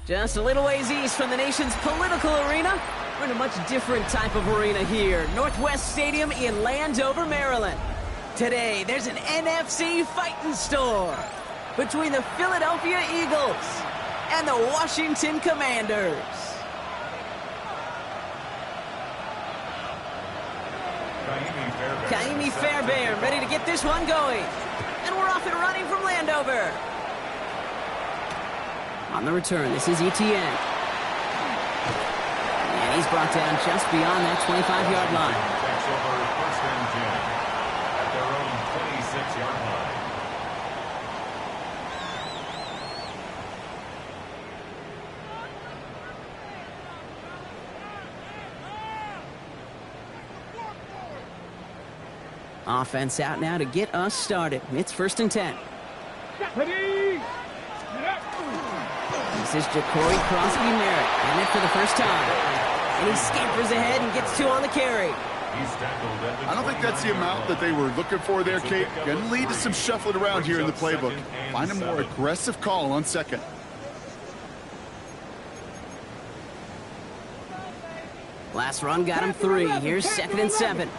Just a little ways east from the nation's political arena, we're in a much different type of arena here. Northwest Stadium in Landover, Maryland. Today, there's an NFC fighting store between the Philadelphia Eagles and the Washington Commanders. Kaimi Fairbairn ready to get this one going. And we're off and running from Landover. On the return, this is Etienne. And he's brought down just beyond that 25-yard line. Takes over first and 10 at their own 26-yard line. Offense out now to get us started. It's first and 10. This is Ja'Cory Crosby-Merritt, and it for the first time. And he scampers ahead and gets two on the carry. I don't think that's the amount that they were looking for there, Kate. Going to lead to some shuffling around here in the playbook. Find a more aggressive call on second. Last run got him 3. Here's second and 7.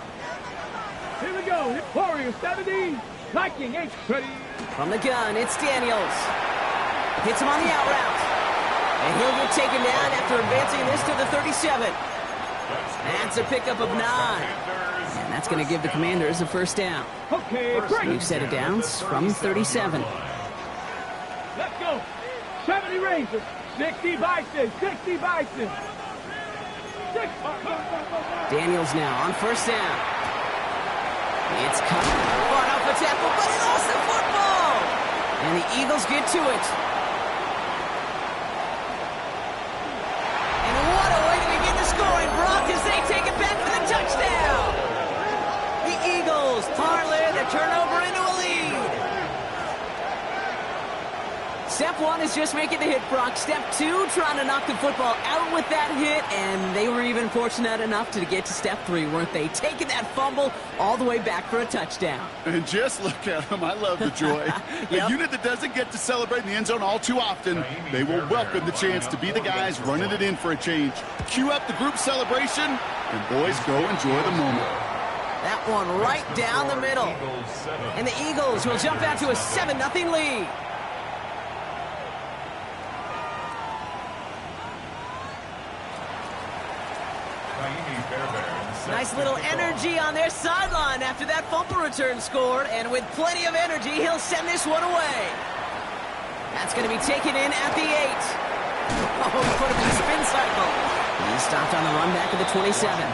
Here we go. Warriors 70. Viking 8. Ready. From the gun, it's Daniels. Hits him on the out route. And he'll get taken down after advancing this to the 37. That's a pickup of 9. And that's going to give the Commanders a first down. Okay, break. We've set it down from 37. Let's go. 70 Rangers. 60 Bison. 60 Bison. Daniels now on first down. It's cut. Fought off the tackle, but he lost the football. And the Eagles get to it. And what a way to begin the scoring, Brock, as they take it back for the touchdown. The Eagles parlay the turnover into a lead. Step 1 is just making the hit, Brock. Step 2, trying to knock the football out with that hit, and they were even fortunate enough to get to step 3, weren't they? Taking that fumble all the way back for a touchdown. And just look at them. I love the joy. Yep. A unit that doesn't get to celebrate in the end zone all too often, they will welcome the chance to be the guys running it in for a change. Cue up the group celebration, and boys, go enjoy the moment. That one right down the middle. And the Eagles will jump out to a 7-0 lead. Nice little energy on their sideline after that fumble return scored, and with plenty of energy, he'll send this one away. That's going to be taken in at the 8. Oh, he put him in the spin cycle. He stopped on the run back at the 27. Will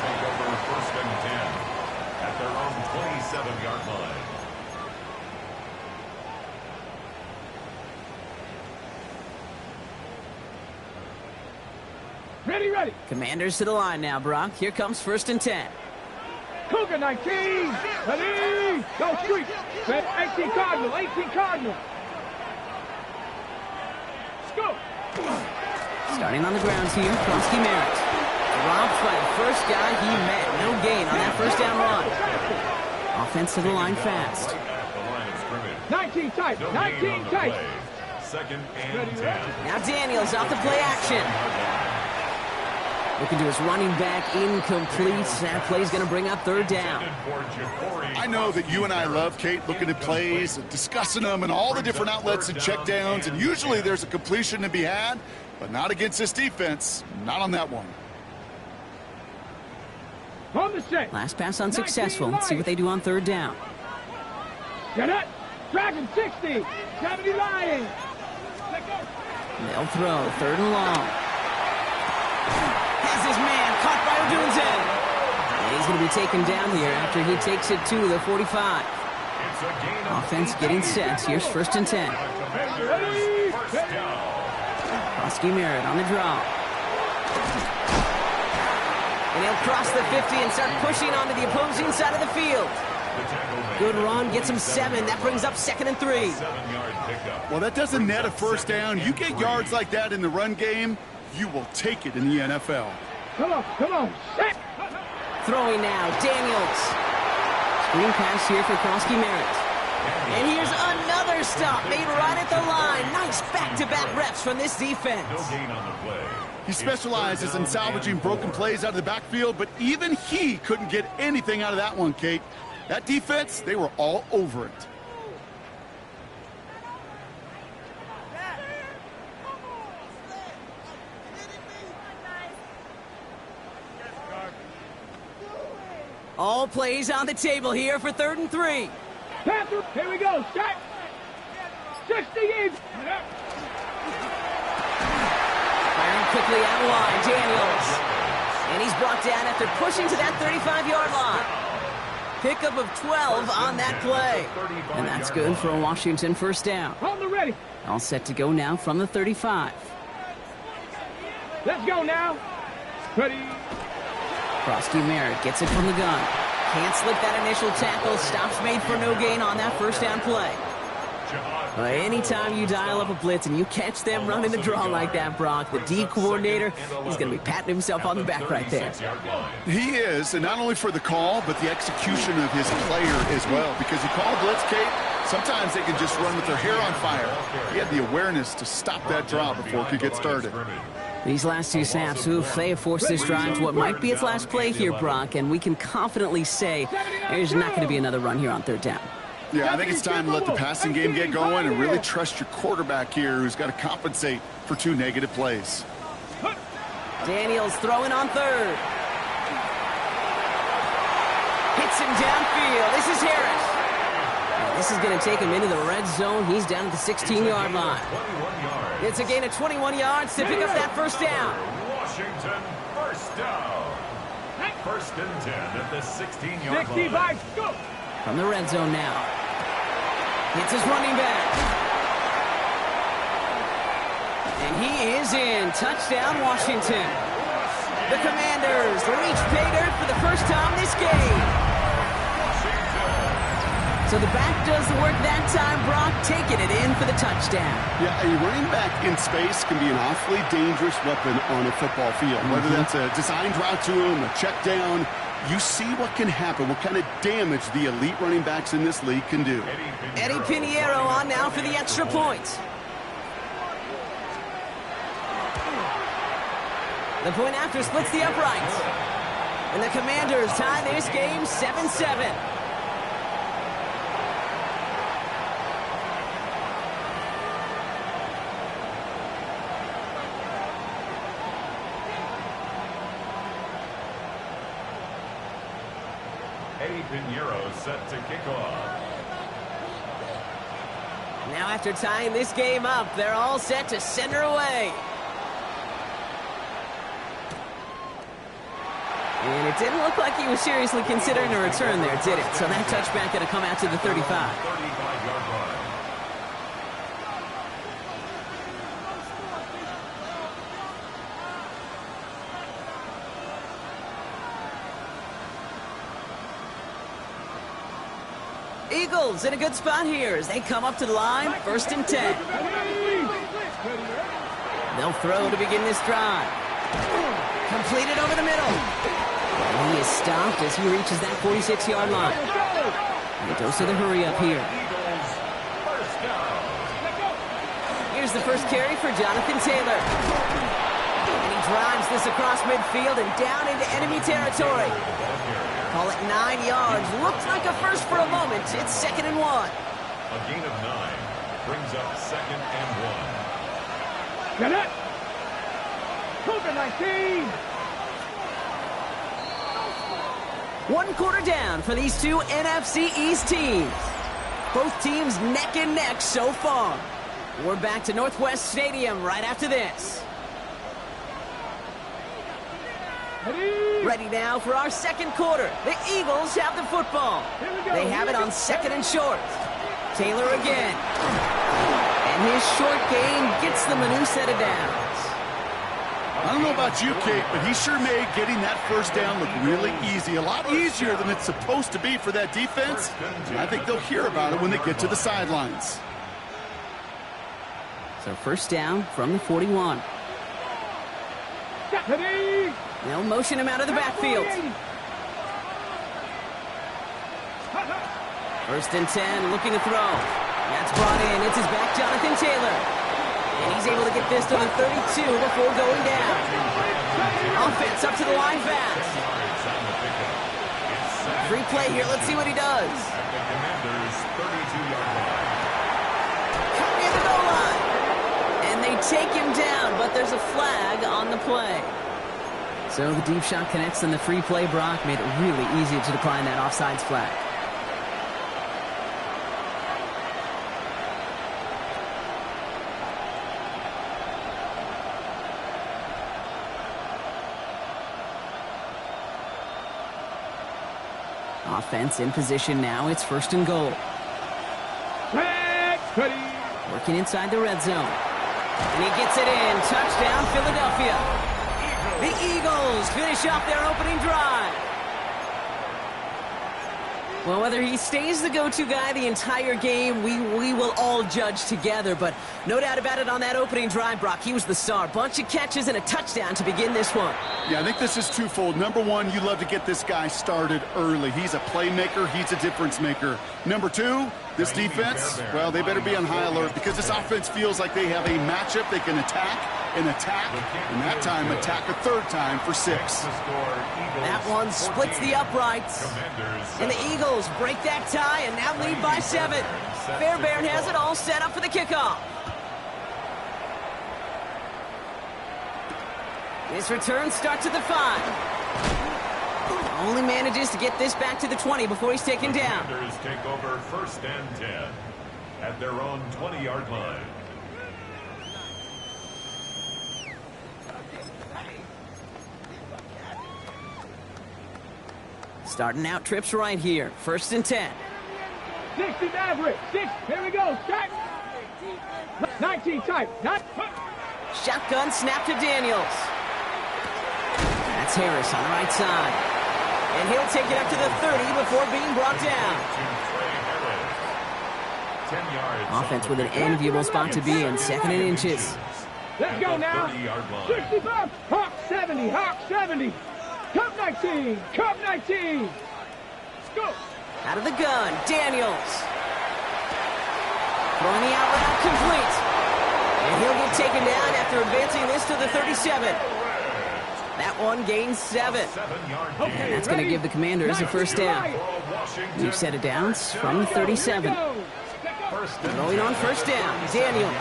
take over first and 10 at their own 27-yard line. Ready, ready. Commanders to the line now, Brock. Here comes first and 10. Cougar 19. Ready. Go street. 18 Cardinal. 18 Cardinal. Let's go. Starting on the ground here, Crosby-Merritt. Dropped by the first guy he met. No gain on that first down run. Offense to the line fast. At the line of scrimmage. 19 tight. No 19 gain on the tight. play. Second and 10. Now Daniels off the play action. Looking to his running back, incomplete. That play's going to bring up third down. I know that you and I love, Kate, looking at plays, discussing them, and all the different outlets and checkdowns, and usually there's a completion to be had, but not against this defense. Not on that one. On the set. Last pass unsuccessful. Let's see what they do on third down. Get it. Dragon 60. 70 Lions. They'll throw third and long. Has his man caught by Odunze. And he's going to be taken down here after he takes it to the 45. Offense getting set. Here's first and 10. Crosby-Merritt on the draw. And he'll cross the 50 and start pushing onto the opposing side of the field. Good run, gets him 7. That brings up second and 3. Well, that doesn't net a first down. You get yards like that in the run game, you will take it in the NFL. Come on. Set. Throwing now, Daniels. Screen pass here for Crosby-Merritt. And here's another stop made right at the line. Nice back-to-back reps from this defense. No gain on the play. He specializes in salvaging broken plays out of the backfield, but even he couldn't get anything out of that one, Kate. That defense, they were all over it. All plays on the table here for 3rd and 3. Panther, here we go. Set. 60 in. Firing quickly out of line, Daniels. And he's brought down after pushing to that 35-yard line. Pickup of 12 on that play. And that's good for a Washington first down. On the ready. All set to go now from the 35. Let's go now. Ready. Frosty Merritt gets it from the gun. Can't slip that initial tackle. Stops made for no gain on that first down play. Anytime you dial up a blitz and you catch them running the draw like that, Brock, the D coordinator, he's going to be patting himself on the back right there. He is, and not only for the call, but the execution of his player as well. Because you call a blitz, Kate, sometimes they can just run with their hair on fire. He had the awareness to stop that draw before it could get started. These last two snaps, they have forced this drive to what might be its last play here, Brock, and we can confidently say there's not going to be another run here on 3rd down. Yeah, I think it's time to let the passing game get going and really trust your quarterback here, who's got to compensate for 2 negative plays. Daniels throwing on 3rd. Hits him downfield. This is Harris. And this is going to take him into the red zone. He's down at the 16-yard line. It's a gain of 21 yards to pick up that first down. Washington, first down. 1st and 10 at the 16-yard 65, line. go. From the red zone now. It's his running back. And he is in. Touchdown, Washington. The Commanders reach pay dirt for the first time this game. So the back does the work that time, Brock, taking it in for the touchdown. Yeah, a running back in space can be an awfully dangerous weapon on a football field. Whether that's a designed route to him, a check down, you see what can happen, what kind of damage the elite running backs in this league can do. Eddie Pinheiro on now for the extra point. The point after splits the uprights. And the Commanders tie this game 7-7. Eddie Pinheiro set to kick off. Now after tying this game up, they're all set to center away. And it didn't look like he was seriously considering a return there, did it? So that touchback going to come out to the 35. 35-yard line. Eagles in a good spot here as they come up to the line, 1st and 10. They'll throw to begin this drive. Completed over the middle. And he is stopped as he reaches that 46-yard line. And it goes to the hurry up here. Here's the first carry for Jonathan Taylor. And he drives this across midfield and down into enemy territory. Call it 9 yards. Looks like a first for a moment. It's 2nd and 1. A gain of 9 brings up 2nd and 1. Got it. Cougar 19. 1 quarter down for these two NFC East teams. Both teams neck and neck so far. We're back to Northwest Stadium right after this. Ready now for our 2nd quarter. The Eagles have the football. They have it on 2nd and short. Taylor again. And his short gain gets them a new set of downs. I don't know about you, Kate, but he sure made getting that first down look really easy. A lot easier than it's supposed to be for that defense. And I think they'll hear about it when they get to the sidelines. So first down from the 41. They'll motion him out of the backfield. First and 10, looking to throw. That's brought in. It's his back, Jonathan Taylor. And he's able to get this to the 32 before going down. Offense up to the line fast. Free play here. Let's see what he does. Commanders' 32-yard line. Coming in the goal line. And they take him down, but there's a flag on the play. So the deep shot connects, and the free play, Brock, made it really easy to decline that offsides flag. Offense in position now. It's first and goal. Working inside the red zone. And he gets it in. Touchdown, Philadelphia. The Eagles finish off their opening drive. Well, whether he stays the go-to guy the entire game, we will all judge together. But no doubt about it, on that opening drive, Brock, he was the star. Bunch of catches and a touchdown to begin this one. Yeah, I think this is twofold. Number one, you love to get this guy started early. He's a playmaker. He's a difference maker. Number two, this defense, well, they better be on high alert because this offense feels like they have a matchup they can attack, and that time attack a third time for 6. That one splits the uprights. And the Eagles break that tie and now lead by 7. Fairbairn has it all set up for the kickoff. This return starts at the 5. Only manages to get this back to the 20 before he's taken down. Commanders take over first and 10 at their own 20-yard line. Starting out trips right here. First and 10. 60 average. 6. Here we go. Strike. 19 tight. Shotgun snap to Daniels. That's Harris on the right side. And he'll take it up to the 30 before being brought down. 10 yards. Offense with an enviable spot to be in. 2nd and inches. Let's go now. 65. Hawk 70. Hawk 70. Cup 19. Cup 19. Let's go. Out of the gun, Daniels. Throwing the out route complete. And he'll get taken down after advancing this to the 37. That one gains 7. And that's going to give the Commanders a first down. New set of downs from the 37. Throwing on first down, Daniels.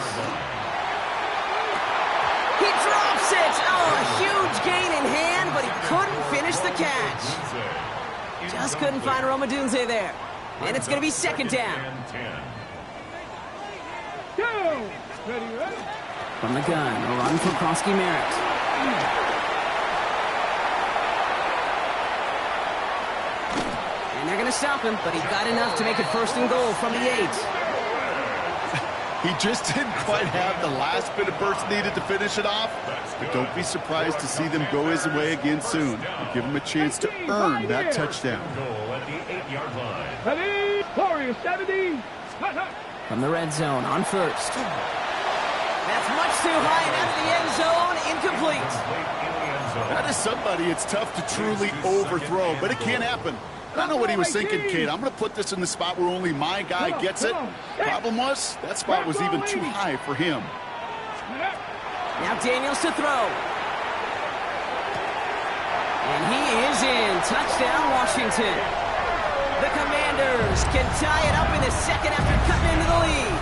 He drops it. Oh, a huge gain in hand, but he couldn't finish the catch. Just couldn't find Romadunze there. And it's going to be 2nd down. From the gun, a run for Krosky Merritt. And they're going to stop him, but he got enough to make it first and goal from the 8. He just didn't quite have the last bit of burst needed to finish it off. But don't be surprised to see them go his way again soon. Give him a chance to earn that touchdown. Goal at the 8-yard line. Warriors 70. From the red zone on first. That's much too high and out of the end zone. Incomplete. That is somebody it's tough to truly overthrow, but it can happen. I don't know what he was thinking, Kate. I'm going to put this in the spot where only my guy gets it. Problem was, that spot was even too high for him. Now Daniels to throw. And he is in. Touchdown, Washington. The Commanders can tie it up in the 2nd after cutting into the lead.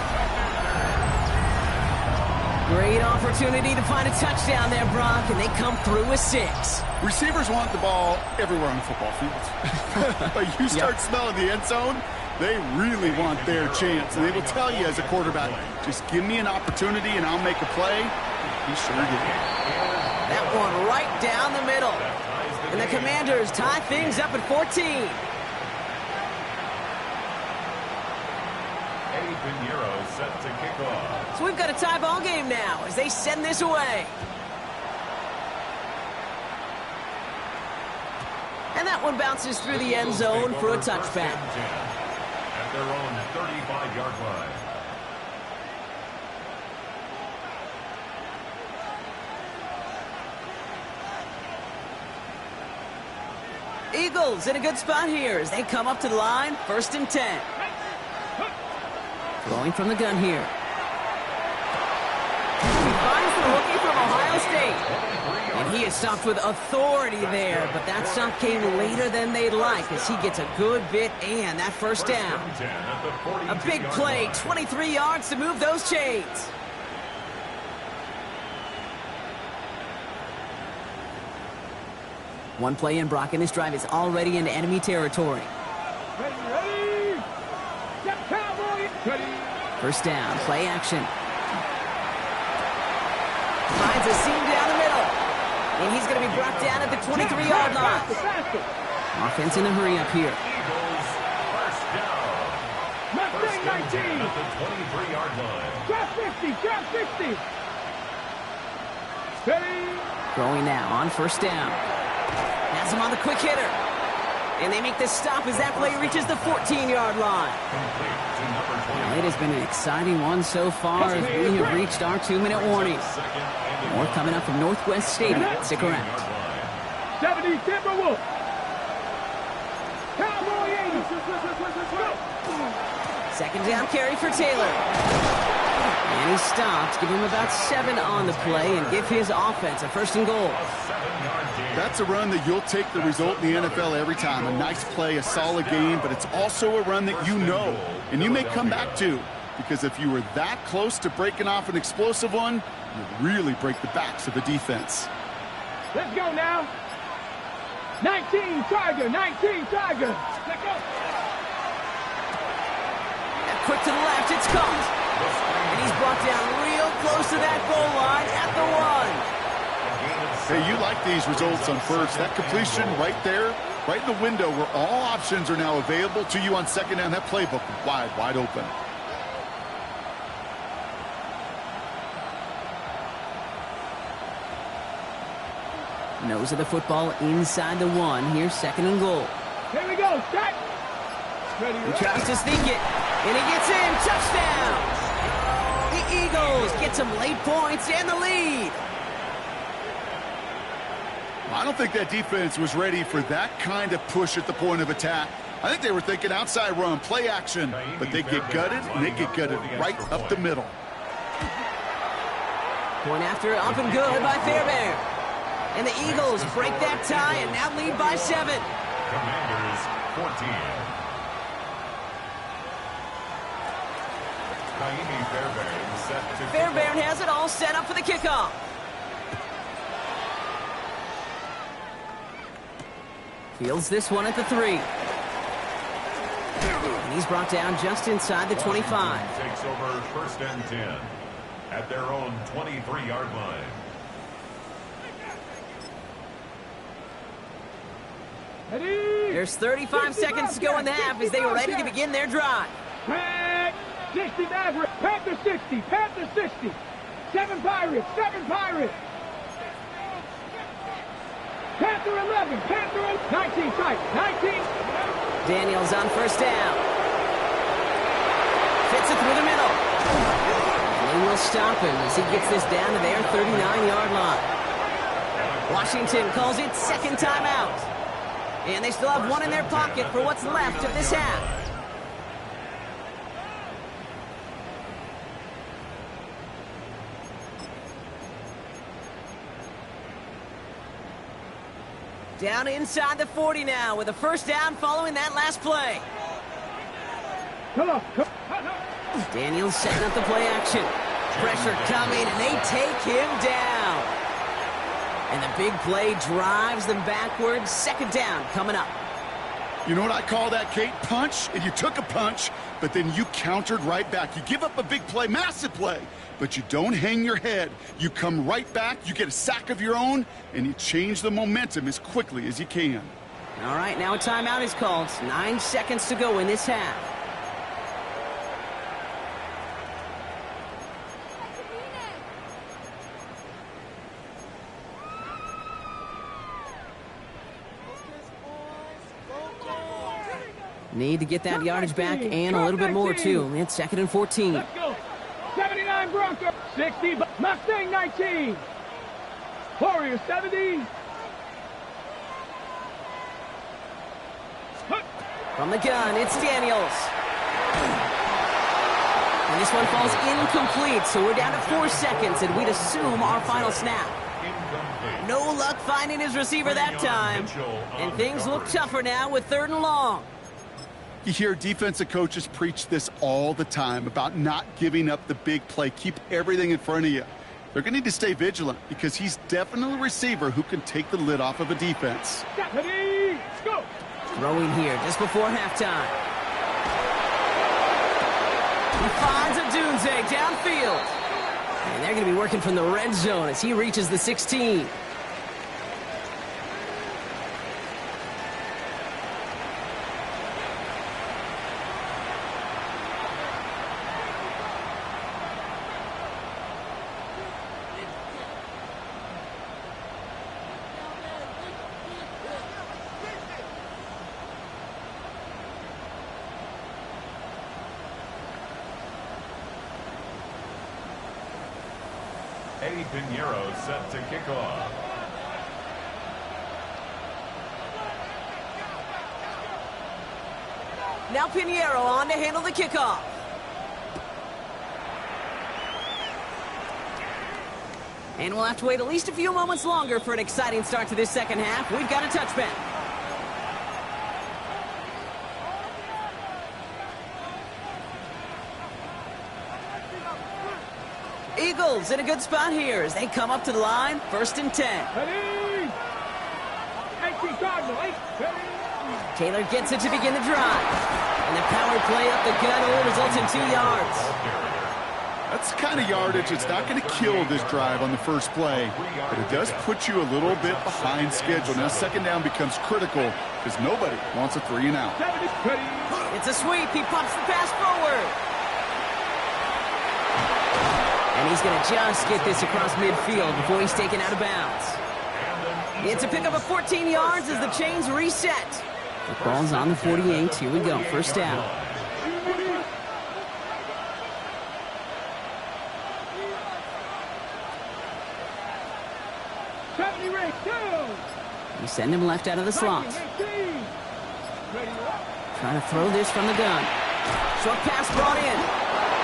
Great opportunity to find a touchdown there, Brock, and they come through with 6. Receivers want the ball everywhere on the football field. But you start smelling the end zone, they really want their chance. And they will tell you as a quarterback, just give me an opportunity and I'll make a play. He sure did. That one right down the middle. And the Commanders tie things up at 14. Set to kick off. So we've got a tie ball game now as they send this away. And that one bounces through the end zone for a touchback. At their own 35-yard line. Eagles in a good spot here as they come up to the line, 1st and 10. Going from the gun here. He finds the rookie from Ohio State. And he is stopped with authority there, but that stop came later than they'd like as he gets a good bit and that first down. A big play, 23 yards to move those chains. One play in, Brock, and this drive is already into enemy territory. Ready. Step Cowboy. Ready. First down, play action. Finds a seam down the middle. And he's going to be brought down at the 23-yard line. Offense in a hurry up here. Eagles first down. Mustang 19. At the 23-yard line. Drop 50. Drop 60. Ready. Throwing now on first down. Has him on the quick hitter. And they make the stop as that play reaches the 14-yard line. Well, it has been an exciting one so far as we have reached our 2-minute warning. More coming up from Northwest Stadium. Stick around. 70 Timberwolves. Cowboy 80. Second down carry for Taylor. And he stops. Give him about 7 on the play and give his offense a first and goal. That's a run that you'll take the result in the NFL every time. A nice play, a solid game, but it's also a run that you know and you may come back to, because if you were that close to breaking off an explosive one, you really break the backs of the defense. Let's go now. 19 Tiger. 19 Tiger. Let's go. And quick to the left. It's caught. And he's brought down real close to that goal line at the 1. Hey, you like these results on first. That completion right there, right in the window where all options are now available to you on second down. That playbook wide open. Nose of the football inside the 1. Here's second and goal. Here we go. Set. Ready. He tries to sneak it. And he gets in. Touchdown. The Eagles get some late points and the lead. I don't think that defense was ready for that kind of push at the point of attack. I think they were thinking outside run, play action, but they get gutted, and they get gutted right up the middle. Point after up and good by Fairbairn. And the Eagles break that tie and now lead by 7. Commanders 14. Fairbairn set to Fairbairn has it all set up for the kickoff. Fields this one at the 3. And he's brought down just inside the 25. Takes over first and 10 at their own 23-yard line. Ready. There's 35 seconds to go in the half as they are ready to begin their drive. 60 Maverick. Panther 60. Panther 60. 7 Pirates. 7 Pirates. Panther 11. Panther 19 tight. 19. Daniels on first down. Fits it through the middle. And they will stop him as he gets this down to their 39-yard line. Washington calls it second timeout. And they still have 1 in their pocket for what's left of this half. Down inside the 40 now with a first down following that last play. Come on. Daniels setting up the play action. Pressure coming, and they take him down. And the big play drives them backwards. Second down coming up. You know what I call that, Kate? Punch, and you took a punch, but then you countered right back. You give up a big play, massive play, but you don't hang your head. You come right back, you get a sack of your own, and you change the momentum as quickly as you can. All right, now a timeout is called. 9 seconds to go in this half. Need to get that yardage back and a little bit more, too. It's second and 14. Let's go. 79 Broncos. 60 Mustang 19. Warriors 70. From the gun, it's Daniels. And this one falls incomplete, so we're down to 4 seconds, and we'd assume our final snap. Incomplete. No luck finding his receiver that time. And things look tougher now with 3rd and long. You hear defensive coaches preach this all the time about not giving up the big play. Keep everything in front of you. They're going to need to stay vigilant because he's definitely a receiver who can take the lid off of a defense. Deputy, go. Throwing here just before halftime. He finds a Dunze downfield. And they're going to be working from the red zone as he reaches the 16. Eddie Pinheiro set to kick off. Now Pinheiro on to handle the kickoff. And we'll have to wait at least a few moments longer for an exciting start to this second half. We've got a touchback. Eagles in a good spot here as they come up to the line. 1st and 10. Ready. 18 Cardinal, 8. Ready. Taylor gets it to begin the drive. And the power play up the gut only results in 2 yards. That's the kind of yardage it's not going to kill this drive on the first play, but it does put you a little bit behind schedule. Now 2nd down becomes critical because nobody wants a 3 and out. It's a sweep. He pumps the pass forward. And he's going to just get this across midfield before he's taken out of bounds. It's a pickup of 14 yards as the chains reset. The ball's on the 48. Here we go. 1st down. We send him left out of the slot. Trying to throw this from the gun. Short pass brought in.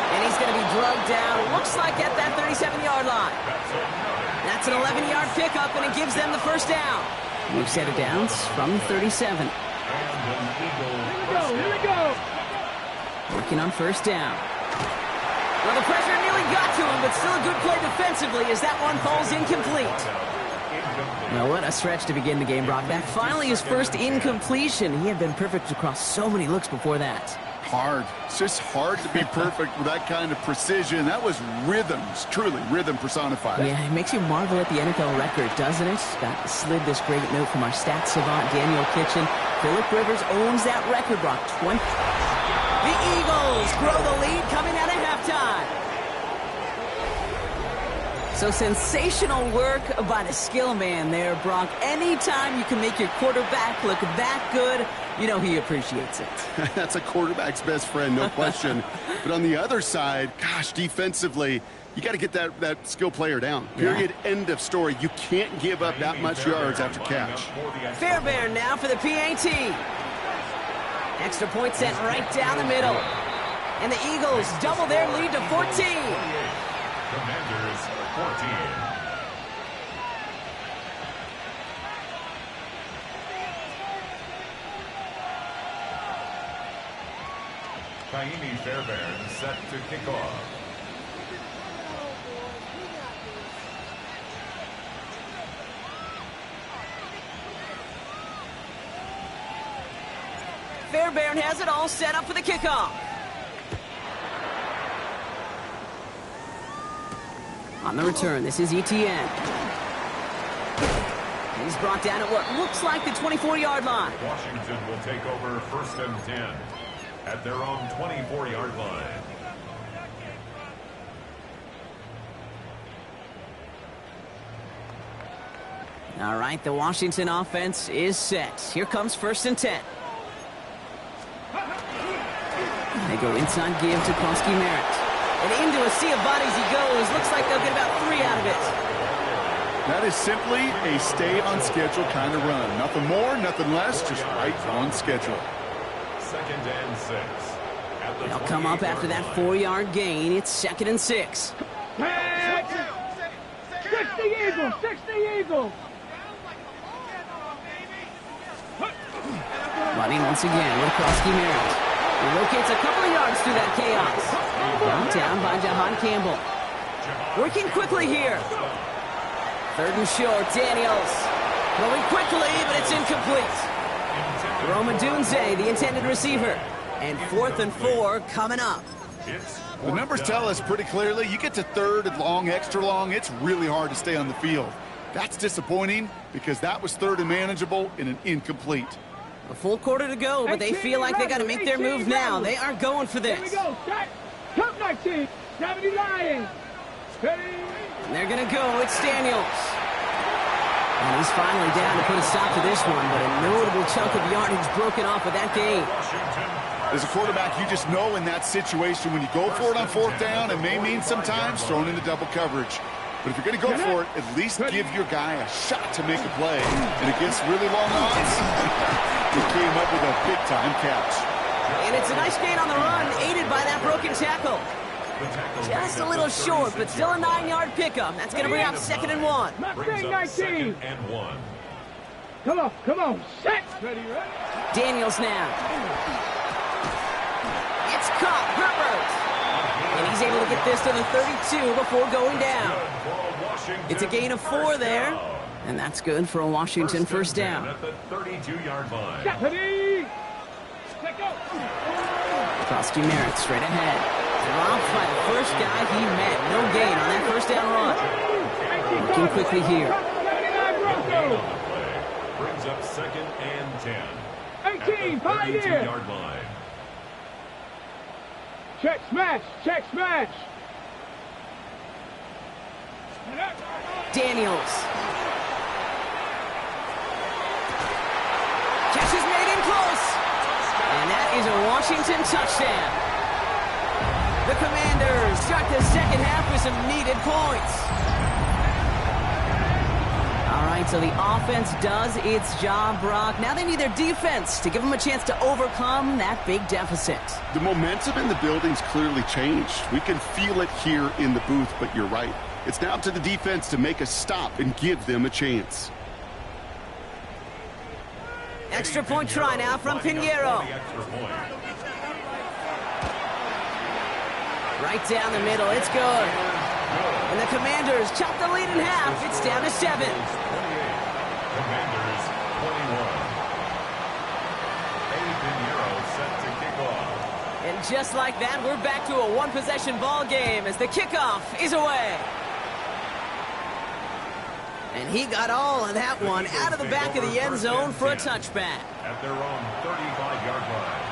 And he's going to be drugged down, looks like at that 37-yard line. That's an 11-yard pickup, and it gives them the 1st down. We've set it downs from the 37. Here we go. Working on 1st down. Well, the pressure nearly got to him, but still a good play defensively as that one falls incomplete. Well, what a stretch to begin the game, Brock. That finally his first incompletion. He had been perfect across so many looks before that. Hard. It's just hard to be perfect with that kind of precision. That was rhythms, truly rhythm personified. Yeah, it makes you marvel at the NFL record, doesn't it? Got slid this great note from our stats savant, Daniel Kitchen. Phillip Rivers owns that record, Brock. The Eagles grow the lead coming out of halftime. So sensational work by the skill man there, Brock. Anytime you can make your quarterback look that good, you know he appreciates it. That's a quarterback's best friend, no question. But on the other side, gosh, defensively, you got to get that skill player down. Period. Yeah. End of story. You can't give up that much yards after catch. Fairbairn now for the PAT. Extra point sent right down the middle. And the Eagles double their lead to 14. Commanders 14. Kaimi Fairbairn set to kick off. Fairbairn has it all set up for the kickoff. On the return, this is Etienne. He's brought down at what looks like the 24-yard line. Washington will take over 1st and 10 at their own 24-yard line. All right, the Washington offense is set. Here comes 1st and 10. They go inside give to Koski Merritt. And into a sea of bodies he goes. Looks like they'll get about 3 out of it. That is simply a stay-on-schedule kind of run. Nothing more, nothing less, just right on schedule. 2nd and 6 They'll come up after that 4-yard gain. It's 2nd and 6. 60 Eagles, 60 Eagles. Running once again with Krosky-Merritt. He locates a couple of yards through that chaos. Brought down by Jahan Campbell. Working quickly here. 3rd and short, Daniels. Going quickly, but it's incomplete. Roma Dunze, the intended receiver. And 4th and 4 coming up. The numbers tell us pretty clearly, you get to 3rd and long, extra long, it's really hard to stay on the field. That's disappointing because that was 3rd and manageable in an incomplete. A full quarter to go, but they feel like they got to make their move now. They are going for this. Here we go, set. Top 19, 70 Lions. And they're going to go. It's Daniels. And he's finally down to put a stop to this one, but a notable chunk of yardage broken off with that gain. As a quarterback, you just know in that situation when you go for it on 4th down, it may mean sometimes thrown into double coverage. But if you're going to go for it, at least give your guy a shot to make a play. And against really long odds, he came up with a big-time catch. And it's a nice gain on the run, aided by that broken tackle. Just a little short, but still a 9-yard pickup. That's going to bring up 2nd and 1. Mustang 19. Come on, set. Ready. Daniels now. It's caught, Herbert. And he's able to get this to the 32 before going down. It's a gain of 4 there, and that's good for a Washington first down. At the 32-yard line. Krosky-Merritt straight ahead. Dropped by the first guy he met. No gain on that first down run. Looking quickly here. Brings up 2nd and 10. 18, 32-yard line. Check smash. Daniels. Catch is made in close. And that is a Washington touchdown. The Commanders start the second half with some needed points. All right, so the offense does its job, Brock. Now they need their defense to give them a chance to overcome that big deficit. The momentum in the building's clearly changed. We can feel it here in the booth, but you're right. It's now up to the defense to make a stop and give them a chance. Extra point try now from Pinheiro. Right down the middle, it's good. And the Commanders chop the lead in half. It's down to 7. Commanders 21. Pinheiro set to kick off. And just like that, we're back to a one-possession ball game as the kickoff is away. And he got all of that one out of the back of the end zone for a touchback. At their own 35-yard line.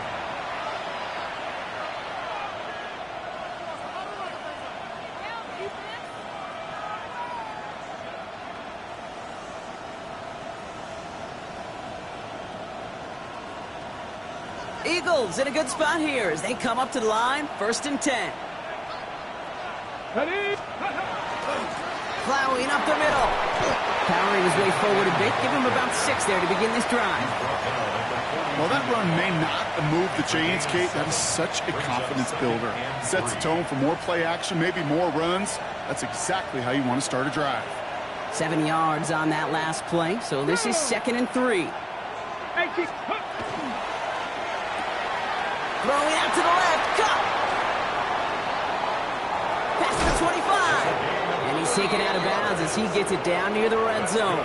Eagles in a good spot here as they come up to the line, 1st and 10. Plowing up the middle. Powering his way forward a bit. Give him about 6 there to begin this drive. Well, that run may not move the chains, Kate. That is such a confidence builder. Sets the tone for more play action, maybe more runs. That's exactly how you want to start a drive. 7 yards on that last play, so this is 2nd and 3. Throwing out to the left. Cut. Past the 25. And he's taken out of bounds as he gets it down near the red zone.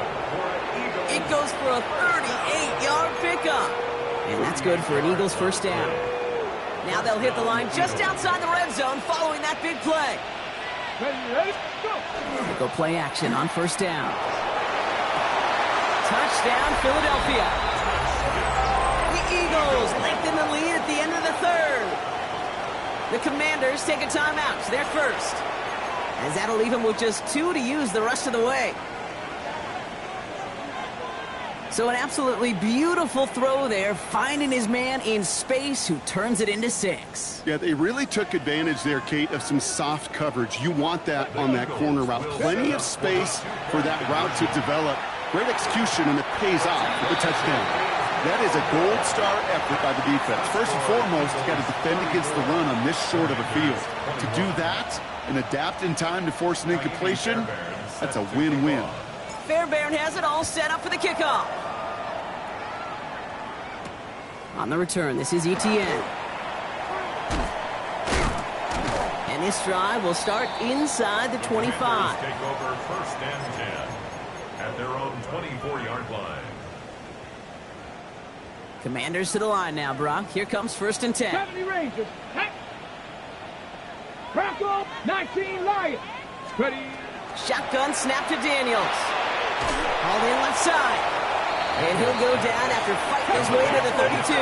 It goes for a 38-yard pickup. And that's good for an Eagles first down. Now they'll hit the line just outside the red zone following that big play. They go play action on 1st down. Touchdown, Philadelphia. The Eagles lengthen the lead at the end of the 3rd. The Commanders take a timeout. They're first. As that'll leave them with just 2 to use the rest of the way. So an absolutely beautiful throw there, finding his man in space who turns it into 6. Yeah, they really took advantage there, Kate, of some soft coverage. You want that on that corner route. Plenty of space for that route to develop. Great execution, and it pays off with the touchdown. That is a gold star effort by the defense. First and foremost, you got to defend against the run on this short of a field. To do that and adapt in time to force an incompletion, that's a win-win. Fairbairn has it all set up for the kickoff. On the return, this is Etienne. And this drive will start inside the 25. Take over first and 10 at their own 24-yard line. Commanders to the line now, Brock. Here comes first and 10. 70 Rangers. Crackle, 19 Lions. Ready. Shotgun snap to Daniels. Hauled in left side. And he'll go down after fighting his way to the 32.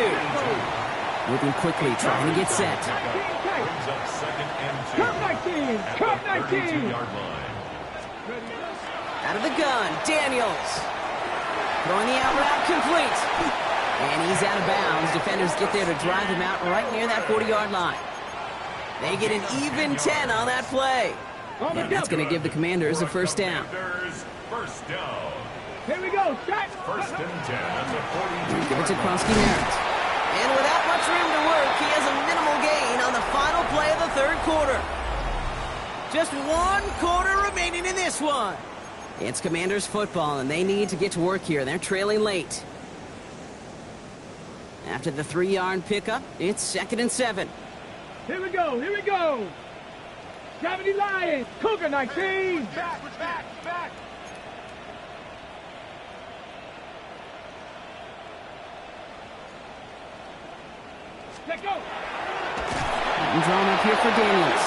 Moving quickly, trying to get set. Brings up second and 2. Cup 19. Cup 19. Yard line. Out of the gun, Daniels. Throwing the out route complete. And he's out of bounds. Defenders get there to drive him out right near that 40-yard line. They get an even 10 on that play. And that's going to give the Commanders a first down. First down. Here we go. Shot. First and 10 at the 42. Give it to Kronsky Merritt. And without much room to work, he has a minimal gain on the final play of the third quarter. Just 1 quarter remaining in this one. It's Commanders football, and they need to get to work here. They're trailing late. After the 3-yard pickup, it's second and 7. Here we go. Here we go. 70 Lions. Cougar 19. Back. Let go. And drawn up here for Daniels.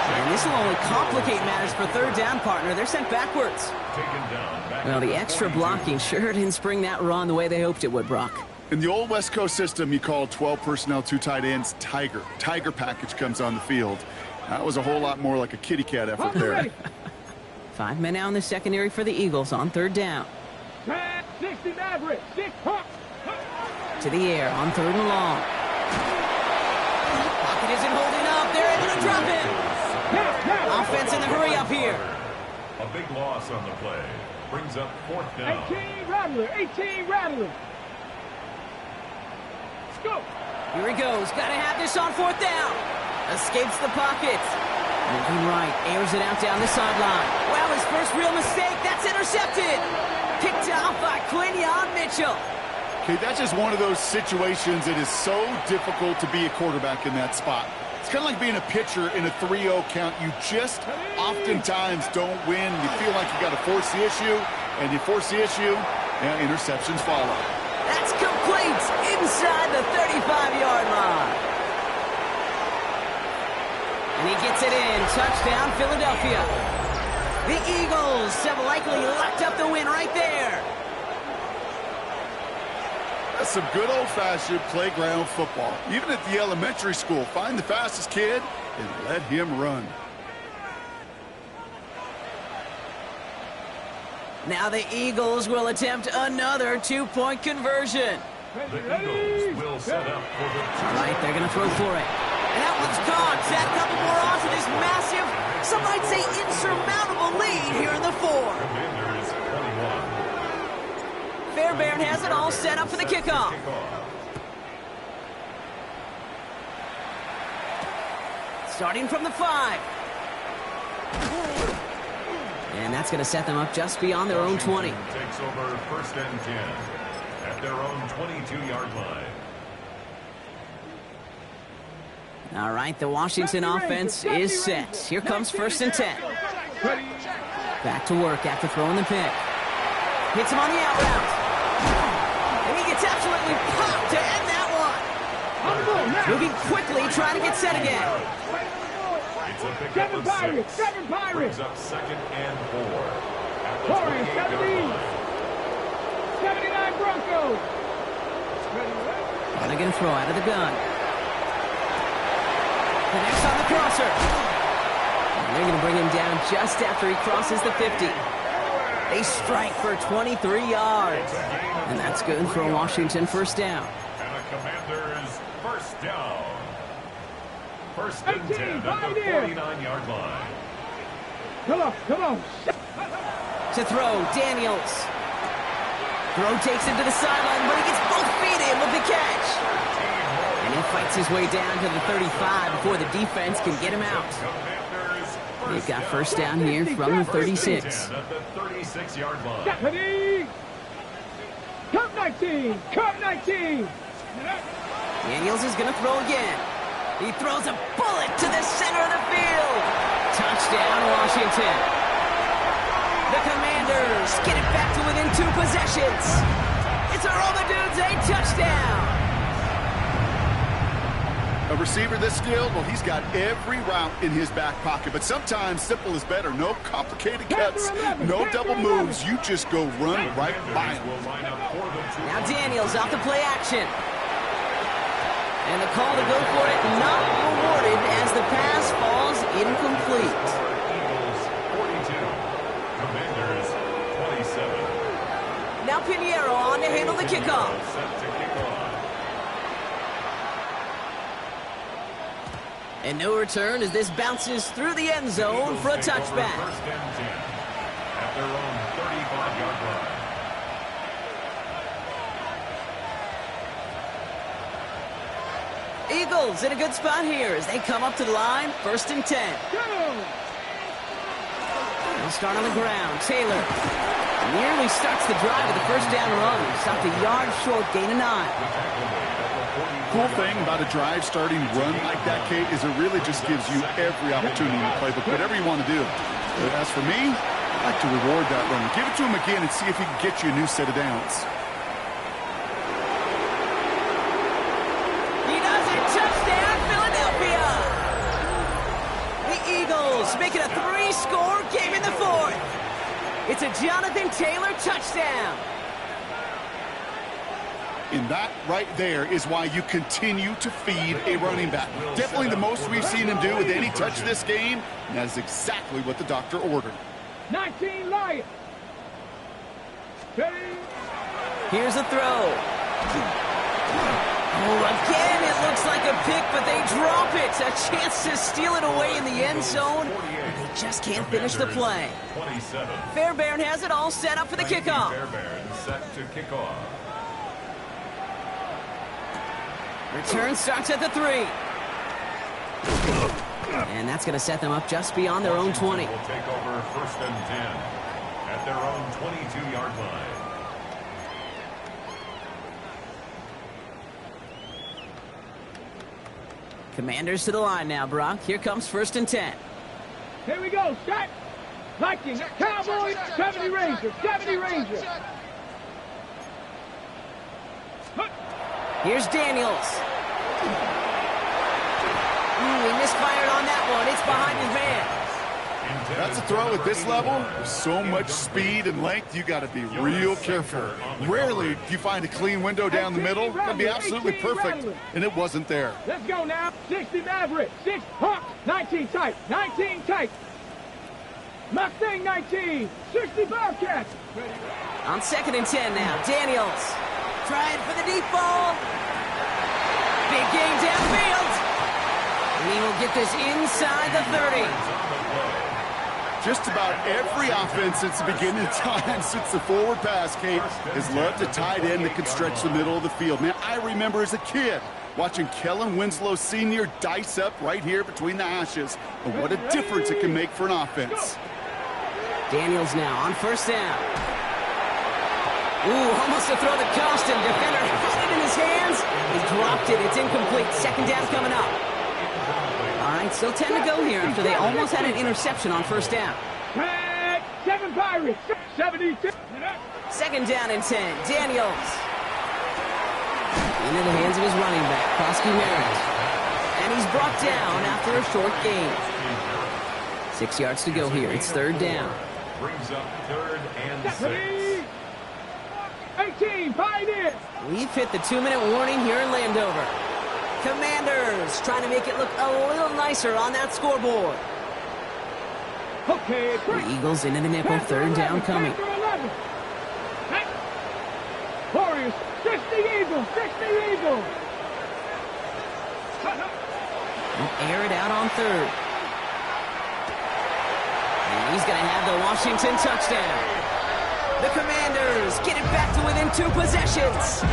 And this will only complicate matters for third down, partner. They're sent backwards. Taken down. Well, the extra blocking sure didn't spring that run the way they hoped it would, Brock. In the old West Coast system, you call 12 personnel, 2 tight ends, Tiger. Tiger package comes on the field. That was a whole lot more like a kitty cat effort there. 5 men out in the secondary for the Eagles on third down. 60 Mavericks. 6 Hawks. To the air on third and long. Pocket isn't holding up. They're able to drop him. Offense in the hurry up here. A big loss on the play. Brings up fourth down. 18 Rattler. Go. Here he goes. Got to have this on fourth down. Escapes the pocket. Moving right. Airs it out down the sideline. Wow, his first real mistake. That's intercepted. Picked off by Quinyon Mitchell. Okay, that's just one of those situations that is so difficult to be a quarterback in that spot. It's kind of like being a pitcher in a 3-0 count. You just oftentimes don't win. You feel like you got to force the issue, and you force the issue, and interceptions follow. That's complete inside the 35-yard line. And he gets it in. Touchdown, Philadelphia. The Eagles have likely locked up the win right there. That's some good old-fashioned playground football. Even at the elementary school, find the fastest kid and let him run. Now the Eagles will attempt another 2-point conversion. The Eagles will set up for the All right, they're going to throw for it. And that one's caught. Add a couple more on to this massive, some might say insurmountable lead here in the 4. Commanders 21. Fairbairn has it all set up for the kickoff. Starting from the 5. And that's going to set them up just beyond their own 20. Takes over first and 10 at their own 22-yard line. All right, the Washington offense is set. Here comes first and 10. Back to work after throwing the pick. Hits him on the out route. And he gets absolutely popped to end that one. Moving quickly, trying to get set again. It's a pickup of 6. 7 Pirates. Brings up second and 4 at the Warriors 28-yard 70. line. 79 Broncos. They're going to throw out of the gun. Connects on the crosser. And they're going to bring him down just after he crosses the 50. They strike for 23 yards. And that's good for a Washington first down. And the Commanders first down. First and 10 at the 49-yard line. Come on. To throw, Daniels. Throw takes him to the sideline, but he gets both feet able to catch. And he fights his way down to the 35 before the defense can get him out. They've got first down here from the 36. At the 36-yard line. Deputy! Cup 19! Cup 19! Daniels is going to throw again. He throws a bullet to the center of the field. Touchdown, Washington. The Commanders get it back to within 2 possessions. It's a Romadudes, a touchdown. A receiver this skilled, well, he's got every route in his back pocket, but sometimes simple is better. No complicated cuts, no double moves. You just go run right by him. Now Daniels off the play action. And the call to go for it not rewarded as the pass falls incomplete. Eagles 42, Commanders 27. Now Pinheiro on to handle the kickoff. Set to kick off. And no return as this bounces through the end zone for a touchback. First and 10 at their own 35-yard line. Eagles in a good spot here as they come up to the line. First and 10. They'll start on the ground. Taylor nearly starts the drive with the first down run. Stopped a yard short, gain of 9. Cool thing about a drive starting run like that, Kate, is it really just gives you every opportunity to play whatever you want to do. As for me, I'd like to reward that run. Give it to him again and see if he can get you a new set of downs. He does it. Touchdown, Philadelphia. The Eagles make it a 3-score game in the 4th. It's a Jonathan Taylor touchdown. And that right there is why you continue to feed a running back. Definitely the most we've seen him do with any touch this game. And that is exactly what the doctor ordered. 19 Lions. Here's a throw. Oh, again, it looks like a pick, but they drop it. A chance to steal it away in the end zone. They just can't finish the play. 27. Fairbairn has it all set up for the kickoff. Fairbairn set to kick off. Return starts at the 3. And that's going to set them up just beyond their own 20. Will take over first and 10 at their own 22-yard line. Commanders to the line now, Brock. Here comes first and 10. Here we go. Set. Vikings. Cowboys. 70 Rangers. 70 Rangers. Here's Daniels. He misfired on that one. It's behind his man. That's a throw at this level. With so much speed and length, you got to be real careful. Rarely do you find a clean window down the middle. That'd be absolutely perfect, and it wasn't there. Let's go now. 60 Maverick. 6 Hawks. 19 tight. 19 tight. Mustang 19. 60 Bobcats. On second and 10 now. Daniels trying for the deep ball. Big gain downfield. And he will get this inside the 30. Just about every offense since the beginning of time, since the forward pass, Kate, has loved a tight end that can stretch the middle of the field. Man, I remember as a kid watching Kellen Winslow Sr. dice up right here between the hashes. And what a difference it can make for an offense. Daniels now on first down. Ooh, almost to throw the coast, and defender has it in his hands. He dropped it. It's incomplete. Second down coming up. All right, still 10 to go here after they almost had an interception on first down. 7 Pirates. 72. Second down and 10. Daniels. Into the hands of his running back, Krosky Merritt. And he's brought down after a short gain. 6 yards to go here. It's third down. Brings up third and 6. 18, Pioneers. We've hit the 2-minute warning here in Landover. Commanders trying to make it look a little nicer on that scoreboard. Okay, The Eagles into the nickel, third down coming. Warriors, 60 Eagles, 60 Eagles. We'll air it out on third. And he's going to have the Washington touchdown. The Commanders get it back to within 2 possessions.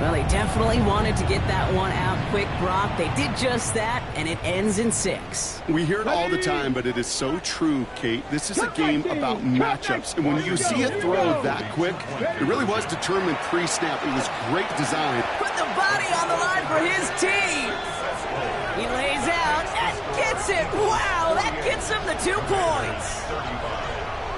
Well, they definitely wanted to get that one out quick, Brock. They did just that, and it ends in 6. We hear it all the time, but it is so true, Kate. This is a game about matchups, and when you see a throw that quick, it really was determined pre-snap. It was great design. Put the body on the line for his team. He lays out and gets it. Wow, that gets him the 2 points.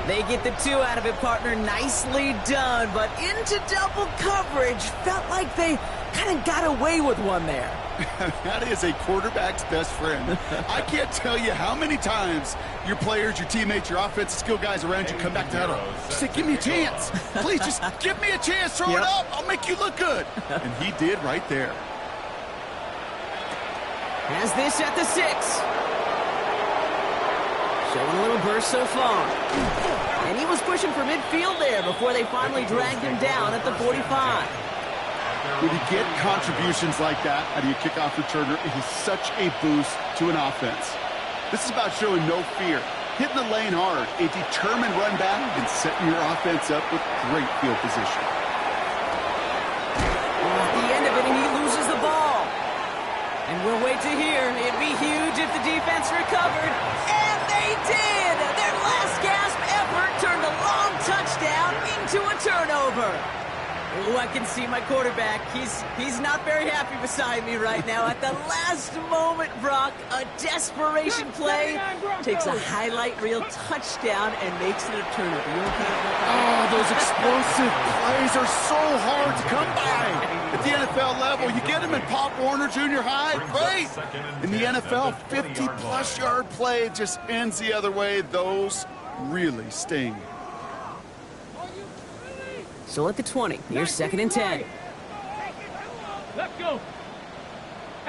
They get the 2 out of it, partner. Nicely done, but into double coverage. Felt like they kind of got away with one there. That is a quarterback's best friend. I can't tell you how many times your players, your teammates, your offensive skill guys around you come back to huddle. Just say, give me a chance. Please, just give me a chance. Throw it up. I'll make you look good. And he did right there. Has this at the 6. Showing a little burst so far. And he was pushing for midfield there before they finally dragged him down at the 45. When you get contributions like that out of your kickoff returner, it is such a boost to an offense. This is about showing no fear, hitting the lane hard, a determined run back, and setting your offense up with great field position. At the end of it, and he loses the ball. And we'll wait to hear. It'd be huge if the defense recovered. And they did! Their last gasp effort turned a long touchdown into a turnover. Oh, I can see my quarterback. He's not very happy beside me right now. At the last moment, Brock, a desperation play, takes a highlight reel touchdown and makes it a turnover. You okay? Oh, those explosive plays are so hard to come by. At the NFL level, you get them in Pop Warner Junior High, great. In the NFL, 50-plus yard play just ends the other way. Those really sting. So at the 20, here's 2nd and 10. Let's go.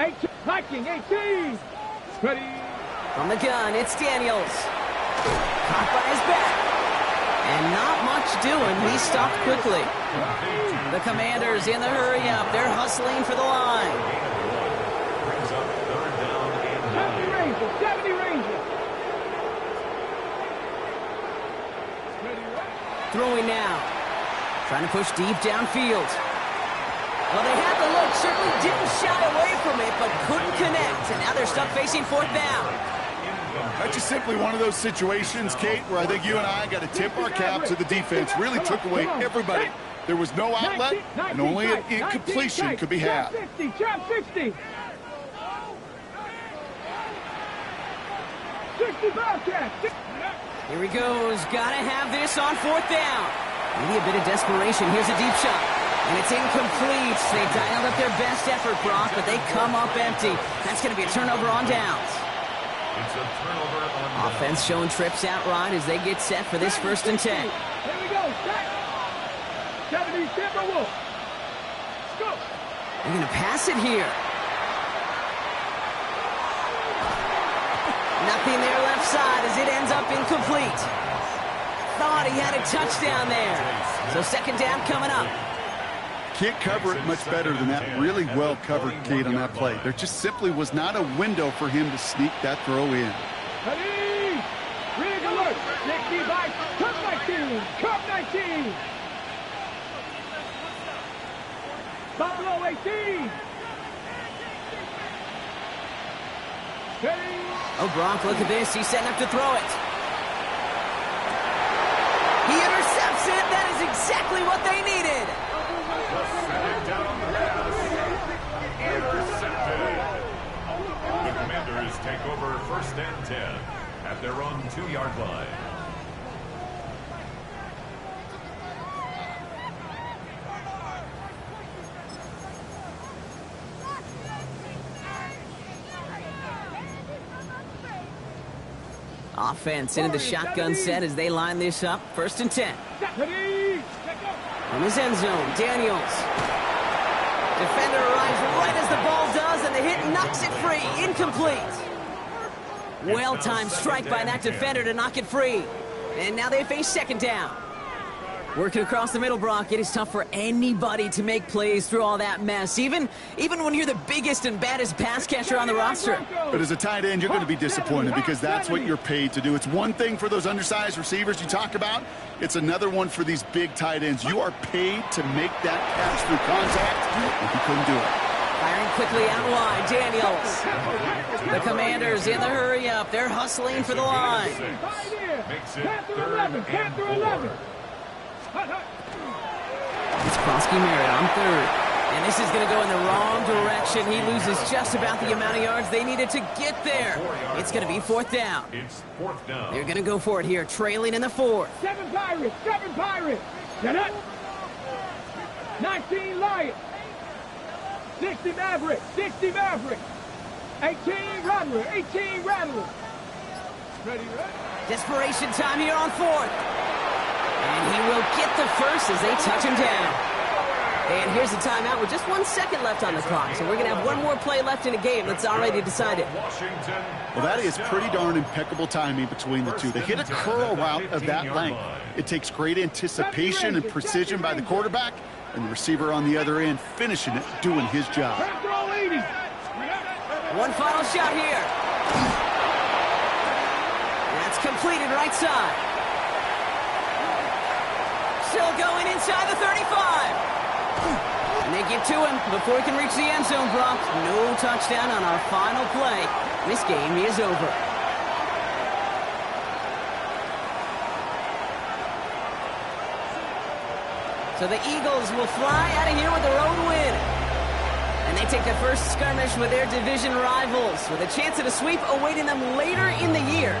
18, Viking, 18. Ready. From the gun, it's Daniels. Caught by his back. And not much doing. He stopped quickly. The Commanders in the hurry-up. They're hustling for the line. 70 Rangers. Throwing now. Trying to push deep downfield. Well, they had the look. Certainly didn't shy away from it, but couldn't connect. And now they're stuck facing 4th down. That's just simply one of those situations, Kate, where I think you and I got to tip our cap to the defense. Really took away everybody. There was no outlet, and only an incompletion could be had. Trap 60. 65 catch. Here he goes. Gotta have this on 4th down. Maybe a bit of desperation. Here's a deep shot. And it's incomplete. They dialed up their best effort, Brock, but they come up empty. That's going to be a turnover on downs. It's a turnover on downs. Offense showing trips out right as they get set for this 1st and 10. Here we go. 70 Timberwolves. Let's go. They're going to pass it here. Nothing there left side as it ends up incomplete. Thought he had a touchdown there. So 2nd down coming up. Can't cover it much better than that. Really well covered, Kate, on that play. There just simply was not a window for him to sneak that throw in. Ready. Rig alert. 65. Cup 19. Cup 19. Buffalo 18. Ready. Oh, Brock, look at this. He's setting up to throw it. He intercepts it. That is exactly what they needed. Down pass. Intercepted. The Commanders take over 1st and 10 at their own 2-yard line. Offense into the shotgun set as they line this up. 1st and 10. From his end zone, Daniels. Defender arrives right as the ball does, and the hit knocks it free. Incomplete. Well-timed strike by that defender to knock it free. And now they face 2nd down. Working across the middle, Brock, it is tough for anybody to make plays through all that mess, even when you're the biggest and baddest pass catcher on the roster. But as a tight end, you're going to be disappointed because that's what you're paid to do. It's one thing for those undersized receivers you talk about. It's another one for these big tight ends. You are paid to make that catch through contact, and you couldn't do it. Firing quickly out wide, Daniels. The Commanders in the hurry up. They're hustling for the line. Makes it 3rd and 4. It's Krosky Merritt on 3rd. And this is going to go in the wrong direction. He loses just about the amount of yards they needed to get there. It's going to be 4th down. It's 4th down. They're going to go for it here, trailing in the 4th. 7 Pirates, 7 Pirates. Get it. 19 Lions. 60 Mavericks, 60 Mavericks. 18 Rattler, 18 Rattler. Ready, ready. Desperation time here on 4th. And he will get the first as they touch him down. And here's the timeout with just 1 second left on the clock. So we're going to have one more play left in the game that's already decided. Well, that is pretty darn impeccable timing between the two. They hit a curl route of that length. It takes great anticipation and precision by the quarterback, and the receiver on the other end finishing it, doing his job. One final shot here. That's completed right side. Still going inside the 35. And they get to him before he can reach the end zone, Brock. No touchdown on our final play. This game is over. So the Eagles will fly out of here with a road win. And they take their first skirmish with their division rivals with a chance at a sweep awaiting them later in the year.